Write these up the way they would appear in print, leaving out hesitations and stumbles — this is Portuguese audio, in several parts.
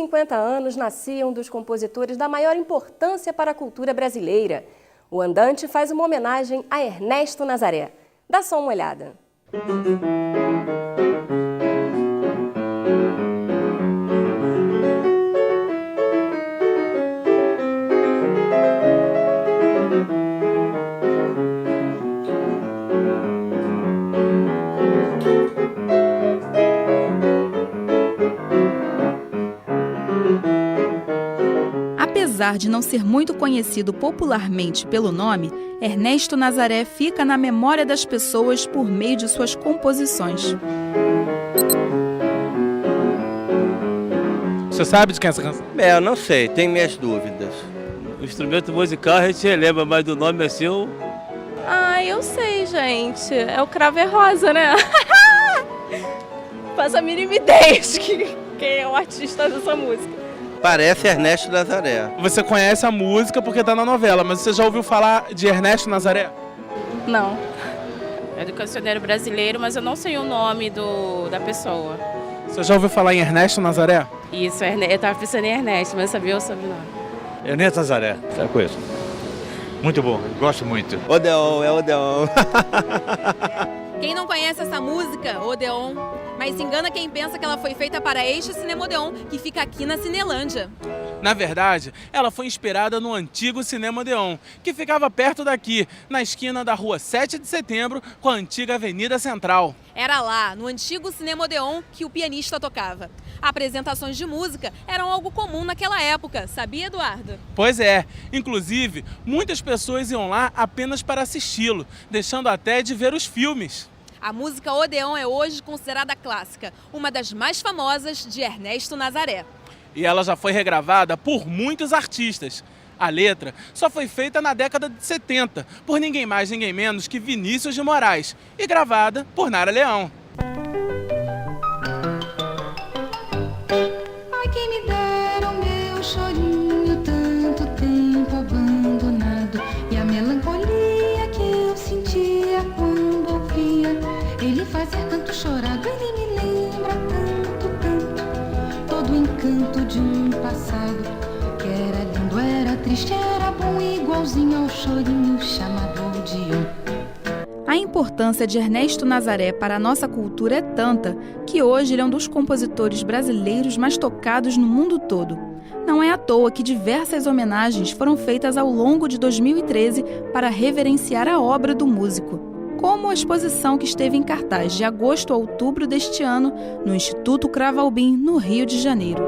150 anos nascia um dos compositores da maior importância para a cultura brasileira. O Andante faz uma homenagem a Ernesto Nazaré. Dá só uma olhada. Apesar de não ser muito conhecido popularmente pelo nome, Ernesto Nazaré fica na memória das pessoas por meio de suas composições. Você sabe de quem é essa canção? Eu não sei, tenho minhas dúvidas. O instrumento musical a gente relembra, mas do nome assim eu... Ah, eu sei, gente. É o Cravo Rosa, né? Faço a mínima ideia de quem é o artista dessa música. Parece Ernesto Nazaré. Você conhece a música porque tá na novela, mas você já ouviu falar de Ernesto Nazaré? Não. É do cancioneiro brasileiro, mas eu não sei o nome da pessoa. Você já ouviu falar em Ernesto Nazaré? Isso, eu tava pensando em Ernesto, mas eu sabia o sobrenome. Ernesto Nazaré, sabe com isso? Muito bom, gosto muito. Odeon, é Odeon. Quem não conhece essa música, Odeon, mas engana quem pensa que ela foi feita para este Cinema Odeon, que fica aqui na Cinelândia. Na verdade, ela foi inspirada no antigo Cinema Odeon, que ficava perto daqui, na esquina da rua 7 de Setembro, com a antiga Avenida Central. Era lá, no antigo Cinema Odeon, que o pianista tocava. Apresentações de música eram algo comum naquela época, sabia, Eduardo? Pois é, inclusive, muitas pessoas iam lá apenas para assisti-lo, deixando até de ver os filmes. A música Odeon é hoje considerada clássica, uma das mais famosas de Ernesto Nazaré. E ela já foi regravada por muitos artistas. A letra só foi feita na década de 70, por ninguém mais, ninguém menos que Vinícius de Moraes, e gravada por Nara Leão. Ai, quem me dera o meu chorinho, tanto tempo abandonado, e a melancolia que eu sentia quando ouvia ele fazer canto chorado. Ele me lembra tanto, tanto, todo o encanto de um passado que era lindo, era triste, era bom, igualzinho ao chorinho chamado Odeon. A importância de Ernesto Nazaré para a nossa cultura é tanta que hoje ele é um dos compositores brasileiros mais tocados no mundo todo. Não é à toa que diversas homenagens foram feitas ao longo de 2013 para reverenciar a obra do músico, como a exposição que esteve em cartaz de agosto a outubro deste ano no Instituto Cravo Albim, no Rio de Janeiro.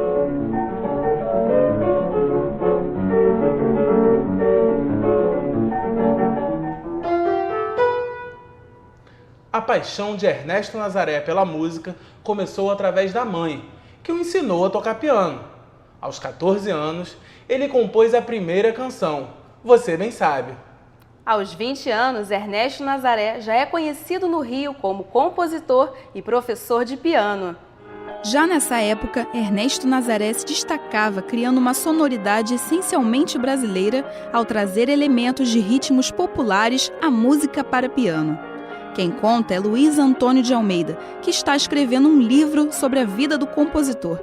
A paixão de Ernesto Nazaré pela música começou através da mãe, que o ensinou a tocar piano. Aos 14 anos, ele compôs a primeira canção, Você Bem Sabe. Aos 20 anos, Ernesto Nazaré já é conhecido no Rio como compositor e professor de piano. Já nessa época, Ernesto Nazaré se destacava criando uma sonoridade essencialmente brasileira ao trazer elementos de ritmos populares à música para piano. Quem conta é Luiz Antônio de Almeida, que está escrevendo um livro sobre a vida do compositor.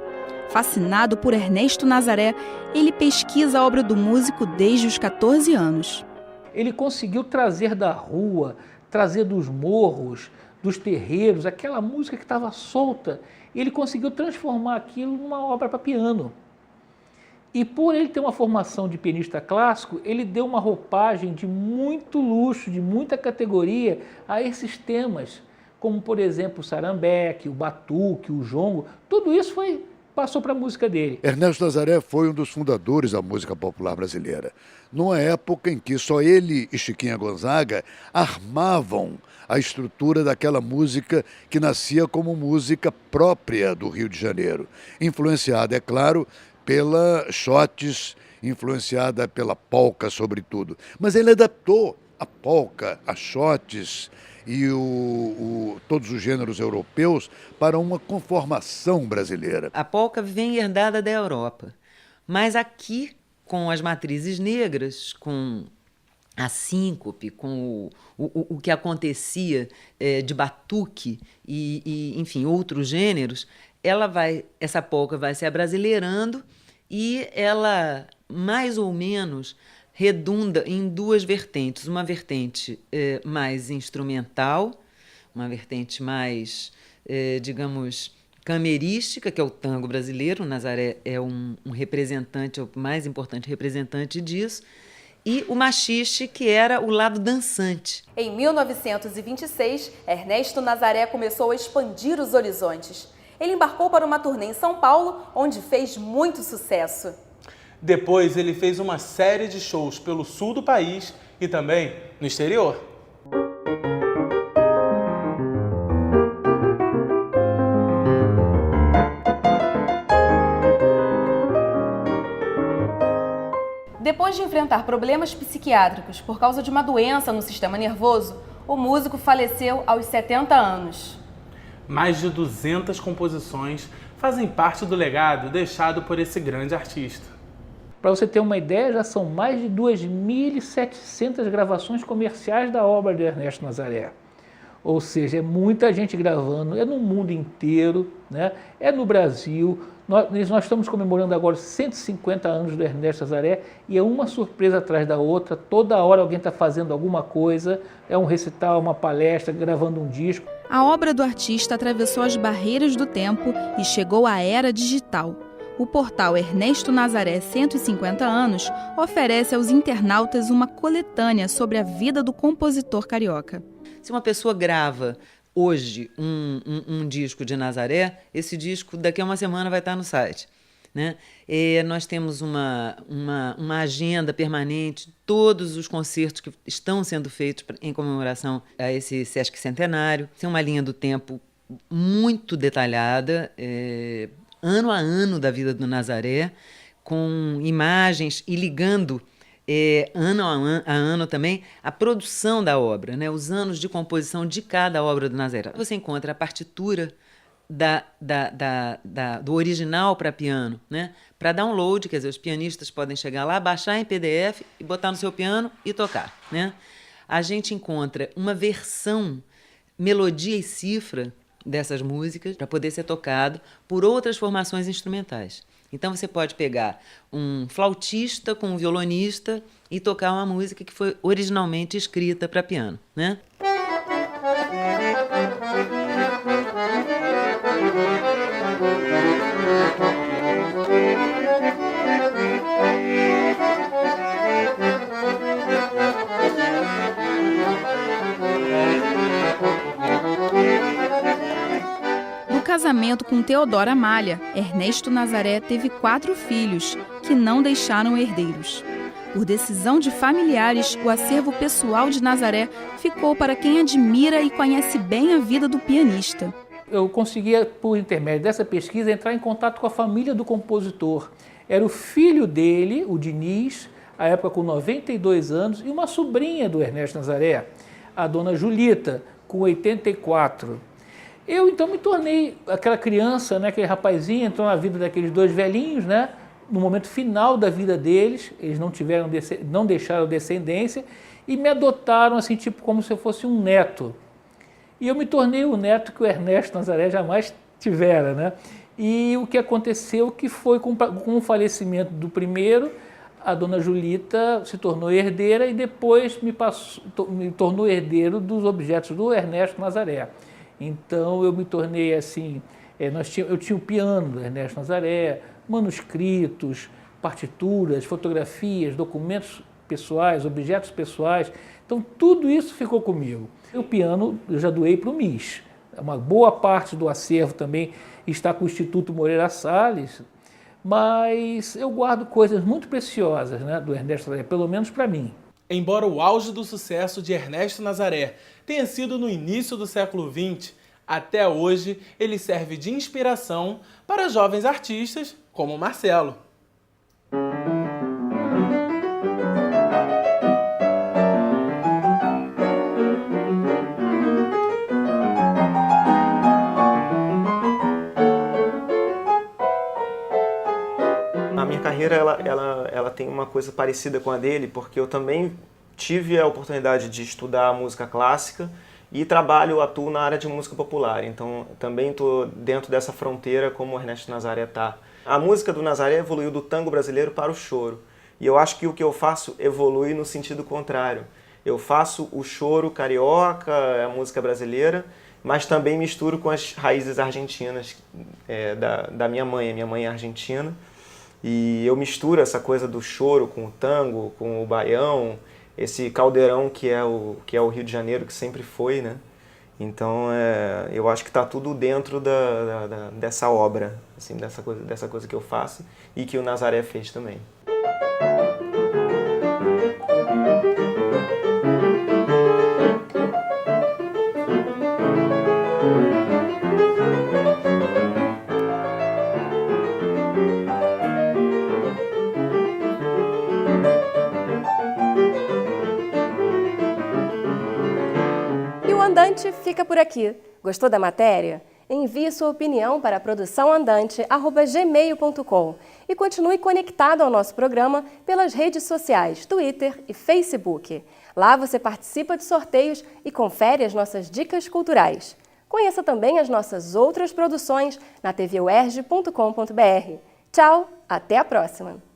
Fascinado por Ernesto Nazaré, ele pesquisa a obra do músico desde os 14 anos. Ele conseguiu trazer da rua, trazer dos morros, dos terreiros, aquela música que estava solta. Ele conseguiu transformar aquilo numa obra para piano. E por ele ter uma formação de pianista clássico, ele deu uma roupagem de muito luxo, de muita categoria a esses temas, como por exemplo o sarambeque, o batuque, o jongo, tudo isso passou para a música dele. Ernesto Nazaré foi um dos fundadores da música popular brasileira, numa época em que só ele e Chiquinha Gonzaga armavam a estrutura daquela música que nascia como música própria do Rio de Janeiro, influenciada, é claro, pela shots, influenciada pela polca sobretudo. Mas ele adaptou a polca, a shots e todos os gêneros europeus para uma conformação brasileira. A polca vem herdada da Europa, mas aqui, com as matrizes negras, com a síncope, com o que acontecia de batuque e, enfim, outros gêneros, essa polca vai se abrasileirando e ela, mais ou menos, redunda em duas vertentes. Uma vertente mais instrumental, uma vertente mais, digamos, camerística, que é o tango brasileiro. O Nazaré é um representante, é o mais importante representante disso, e o machixe, que era o lado dançante. Em 1926, Ernesto Nazaré começou a expandir os horizontes. Ele embarcou para uma turnê em São Paulo, onde fez muito sucesso. Depois ele fez uma série de shows pelo sul do país e também no exterior. Depois de enfrentar problemas psiquiátricos por causa de uma doença no sistema nervoso, o músico faleceu aos 70 anos. Mais de 200 composições fazem parte do legado deixado por esse grande artista. Para você ter uma ideia, já são mais de 2.700 gravações comerciais da obra de Ernesto Nazaré. Ou seja, é muita gente gravando, é no mundo inteiro, né? É no Brasil. Nós estamos comemorando agora 150 anos do Ernesto Nazaré e é uma surpresa atrás da outra. Toda hora alguém está fazendo alguma coisa, é um recital, uma palestra, gravando um disco. A obra do artista atravessou as barreiras do tempo e chegou à era digital. O portal Ernesto Nazaré 150 anos oferece aos internautas uma coletânea sobre a vida do compositor carioca. Se uma pessoa grava hoje um disco de Nazaré, esse disco daqui a uma semana vai estar no site, né? Nós temos uma agenda permanente, todos os concertos que estão sendo feitos em comemoração a esse Sesc Centenário. Tem uma linha do tempo muito detalhada, ano a ano da vida do Nazaré, com imagens e ligando ano a ano também a produção da obra, né? Os anos de composição de cada obra do Nazaré. Você encontra a partitura do original para piano, né? Para download, quer dizer, os pianistas podem chegar lá, baixar em PDF e botar no seu piano e tocar, né? A gente encontra uma versão melodia e cifra dessas músicas para poder ser tocado por outras formações instrumentais. Então você pode pegar um flautista com um violonista e tocar uma música que foi originalmente escrita para piano, né? Casamento com Teodora Malha, Ernesto Nazaré teve 4 filhos, que não deixaram herdeiros. Por decisão de familiares, o acervo pessoal de Nazaré ficou para quem admira e conhece bem a vida do pianista. Eu conseguia, por intermédio dessa pesquisa, entrar em contato com a família do compositor. Era o filho dele, o Diniz, à época com 92 anos, e uma sobrinha do Ernesto Nazaré, a dona Julita, com 84. Eu, então, me tornei aquela criança, né, aquele rapazinho, entrou na vida daqueles 2 velhinhos, né, no momento final da vida deles, eles não deixaram descendência e me adotaram, assim, tipo, como se eu fosse um neto. E eu me tornei o neto que o Ernesto Nazaré jamais tivera, né? E o que aconteceu que foi com o falecimento do primeiro, a dona Julita se tornou herdeira e depois me tornou herdeiro dos objetos do Ernesto Nazaré. Então eu me tornei assim, eu tinha o piano do Ernesto Nazaré, manuscritos, partituras, fotografias, documentos pessoais, objetos pessoais. Então tudo isso ficou comigo. O piano eu já doei para o MIS. Uma boa parte do acervo também está com o Instituto Moreira Salles, mas eu guardo coisas muito preciosas, né, do Ernesto Nazaré, pelo menos para mim. Embora o auge do sucesso de Ernesto Nazaré tenha sido no início do século XX, até hoje ele serve de inspiração para jovens artistas como Marcelo. A minha carreira ela tem uma coisa parecida com a dele, porque eu também tive a oportunidade de estudar música clássica e atuo na área de música popular. Então também estou dentro dessa fronteira como o Ernesto Nazaré está. A música do Nazaré evoluiu do tango brasileiro para o choro. E eu acho que o que eu faço evolui no sentido contrário. Eu faço o choro carioca, a música brasileira, mas também misturo com as raízes argentinas da minha mãe. A minha mãe é argentina. E eu misturo essa coisa do choro com o tango, com o baião, esse caldeirão que é o Rio de Janeiro, que sempre foi, né? Então, eu acho que está tudo dentro dessa obra, assim, dessa coisa que eu faço e que o Nazaré fez também. O Andante fica por aqui. Gostou da matéria? Envie sua opinião para produçãoandante@gmail.com e continue conectado ao nosso programa pelas redes sociais, Twitter e Facebook. Lá você participa de sorteios e confere as nossas dicas culturais. Conheça também as nossas outras produções na tvuerj.com.br. Tchau, até a próxima!